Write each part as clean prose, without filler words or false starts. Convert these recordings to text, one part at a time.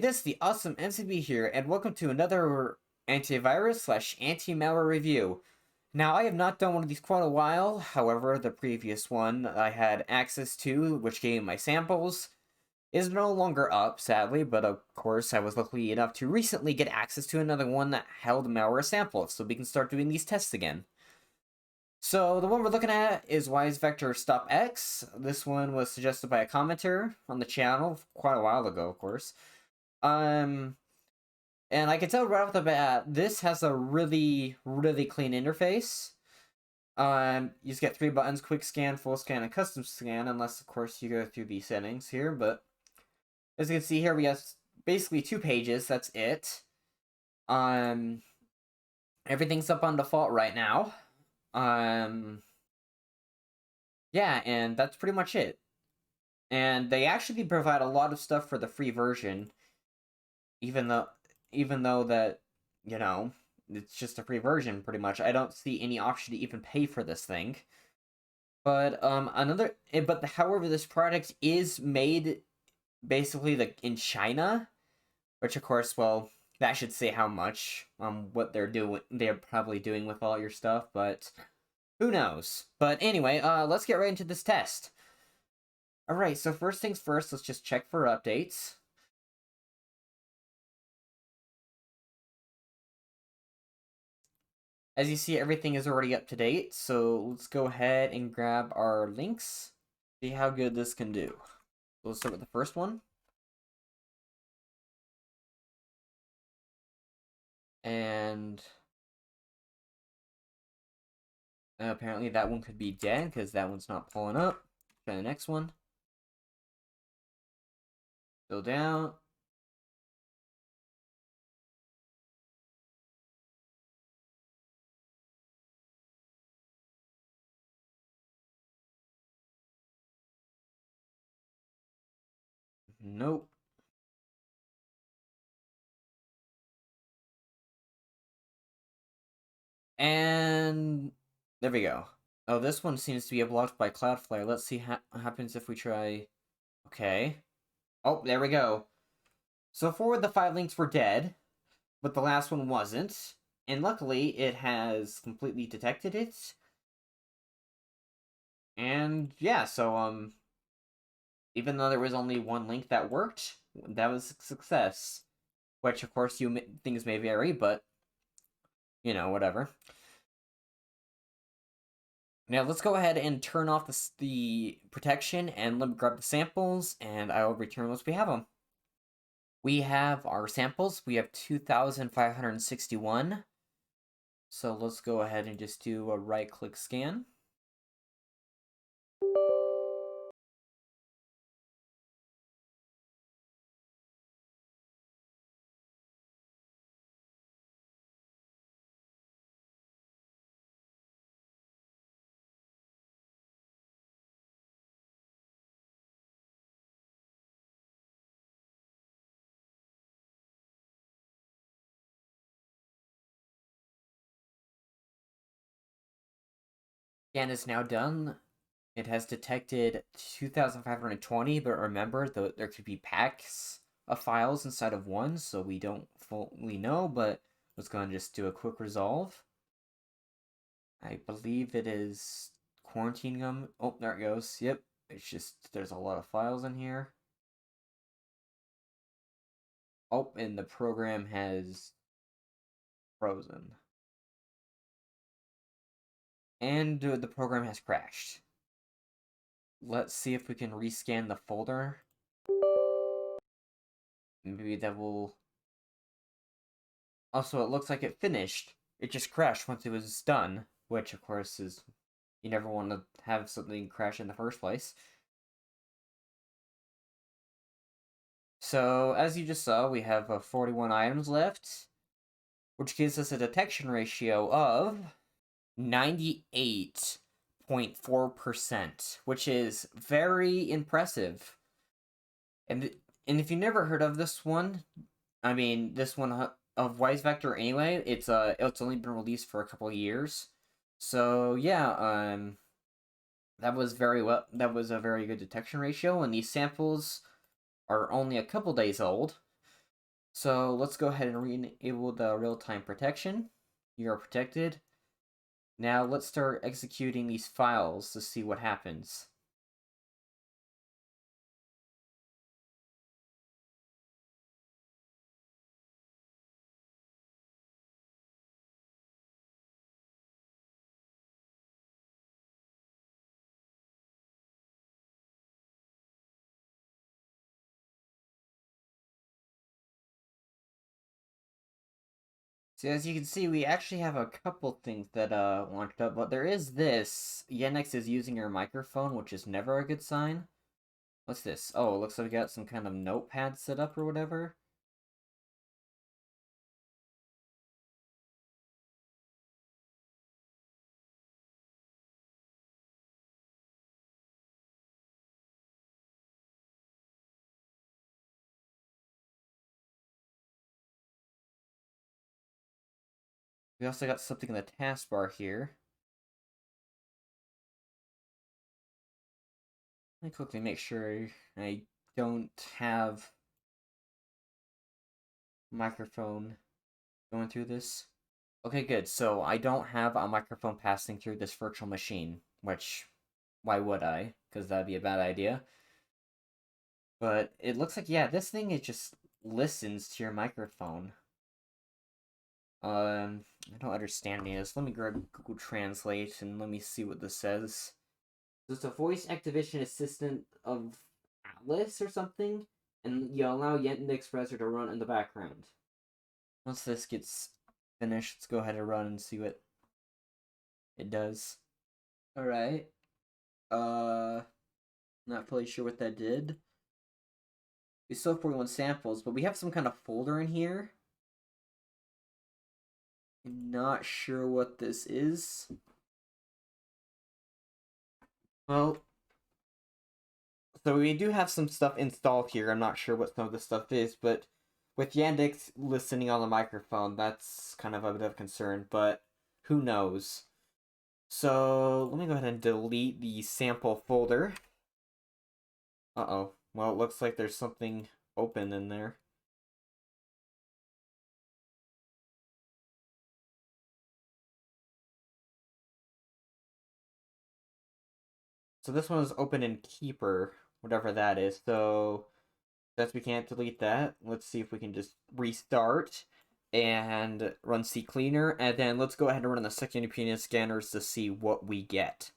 this is TheawesomeMCB here, and welcome to another antivirus/anti-malware review. Now, I have not done one of these quite a while, however, the previous one I had access to, which gave me my samples, is no longer up, sadly, but of course I was lucky enough to recently get access to another one that held malware samples, so we can start doing these tests again. So, the one we're looking at is WiseVector StopX. This one was suggested by a commenter on the channel quite a while ago, of course. And I can tell right off the bat, this has a really clean interface. You just get 3 buttons: quick scan, full scan, and custom scan, unless of course you go through these settings here, but as you can see here, we have basically 2 pages, that's it. Everything's up on default right now. Yeah, and that's pretty much it. And they actually provide a lot of stuff for the free version, even though that, you know, it's just a free version pretty much. I don't see any option to even pay for this thing. But however, this product is made basically in China, which of course, well, that should say how much what they're probably doing with all your stuff, but who knows. But anyway, let's get right into this test. Alright, so first things first, let's just check for updates. As you see, everything is already up to date, so let's go ahead and grab our links, see how good this can do. So let's start with the first one. And apparently that one could be dead, because that one's not pulling up. Try the next one. Still down. Nope. And there we go. Oh, this one seems to be blocked by Cloudflare. Let's see what happens if we try. Okay. Oh, there we go. So 4 of the 5 links were dead, but the last one wasn't. And luckily, it has completely detected it. And yeah, so even though there was only 1 link that worked, that was a success. Which, of course, things may vary, but you know, whatever. Now let's go ahead and turn off the protection and let me grab the samples, and I will return once we have them. We have our samples. We have 2,561. So let's go ahead and just do a right-click scan. Scan is now done. It has detected 2,520, but remember, there could be packs of files inside of one, so we don't fully know, but let's go and just do a quick resolve. I believe it is quarantining them. Oh, there it goes. Yep. It's just, there's a lot of files in here. Oh, and the program has frozen. And the program has crashed. Let's see if we can rescan the folder. Maybe that will... Also, it looks like it finished. It just crashed once it was done, which, of course, is... You never want to have something crash in the first place. So, as you just saw, we have 41 items left, which gives us a detection ratio of 98.4%, which is very impressive. And if you never heard of this one, I mean, this one of WiseVector anyway, it's only been released for a couple of years. So, yeah, that was a very good detection ratio, and these samples are only a couple days old. So let's go ahead and re-enable the real-time protection. You are protected. Now let's start executing these files to see what happens. So as you can see, we actually have a couple things that launched up, but there is this. Yandex is using your microphone, which is never a good sign. What's this? Oh, it looks like we got some kind of notepad set up or whatever. We also got something in the taskbar here. Let me quickly make sure I don't have microphone going through this. Okay, good. So I don't have a microphone passing through this virtual machine, which, why would I? Because that'd be a bad idea. But it looks like, yeah, this thing, it just listens to your microphone. I don't understand any of this. Let me grab Google Translate and let me see what this says. So it's a voice activation assistant of Atlas or something, and you allow Yandex browser to run in the background. Once this gets finished, let's go ahead and run and see what it does. Alright. Not fully sure what that did. We still have 41 samples, but we have some kind of folder in here. I'm not sure what this is. Well, so we do have some stuff installed here. I'm not sure what some of the stuff is, but with Yandex listening on the microphone, that's kind of a bit of a concern, but who knows? So let me go ahead and delete the sample folder. Uh-oh. Well, it looks like there's something open in there. So this one is open in Keeper, whatever that is. So since we can't delete that, let's see if we can just restart and run CCleaner, and then let's go ahead and run the second opinion scanners to see what we get.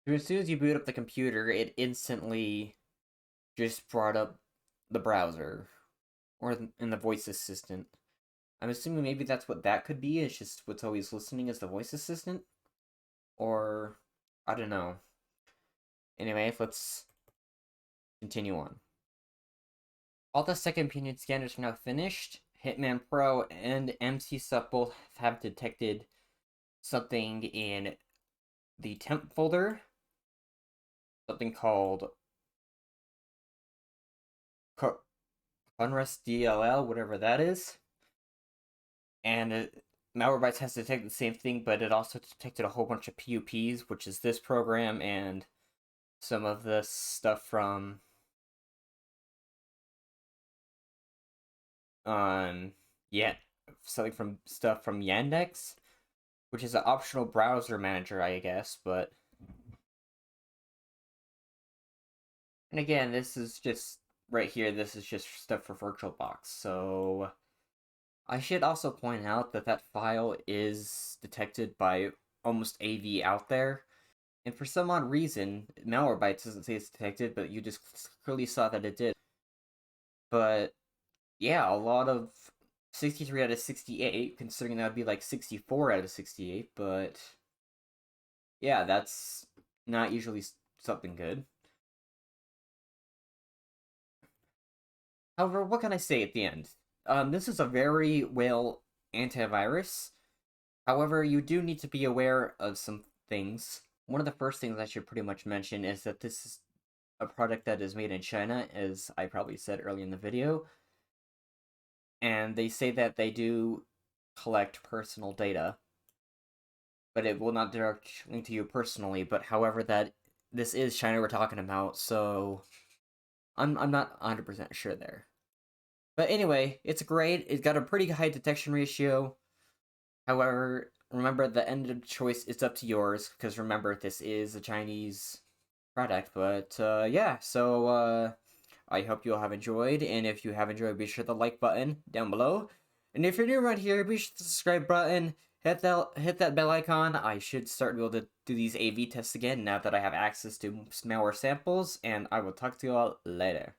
So as soon as you boot up the computer, it instantly just brought up the browser or in the voice assistant. I'm assuming maybe that's what that could be. It's just what's always listening is the voice assistant, or I don't know. Anyway, let's continue on. All the second opinion scanners are now finished. Hitman Pro and MC Sub both have detected something in the temp folder, something called Unrest DLL, whatever that is. And Malwarebytes has detected the same thing, but it also detected a whole bunch of PUPs, which is this program and some of the stuff from yeah, something from stuff from Yandex, which is an optional browser manager, I guess, but and again, this is just right here, this is just stuff for VirtualBox. So I should also point out that that file is detected by almost AV out there. And for some odd reason, Malwarebytes doesn't say it's detected, but you just clearly saw that it did. But yeah, a lot of 63 out of 68, considering that would be like 64 out of 68, but yeah, that's not usually something good. However, what can I say at the end? This is a very well antivirus. However, you do need to be aware of some things. One of the first things I should pretty much mention is that this is a product that is made in China, as I probably said earlier in the video. And they say that they do collect personal data, but it will not direct link to you personally. But however, that this is China we're talking about, so I'm not 100% sure there. But anyway, it's great. It's got a pretty high detection ratio. However, remember the end of the choice is up to yours, because remember, this is a Chinese product. But yeah, so I hope you all have enjoyed, and if you have enjoyed, be sure to like button down below. And if you're new around here, be sure to subscribe button, hit that bell icon. I should start to be able to do these AV tests again now that I have access to malware samples, and I will talk to you all later.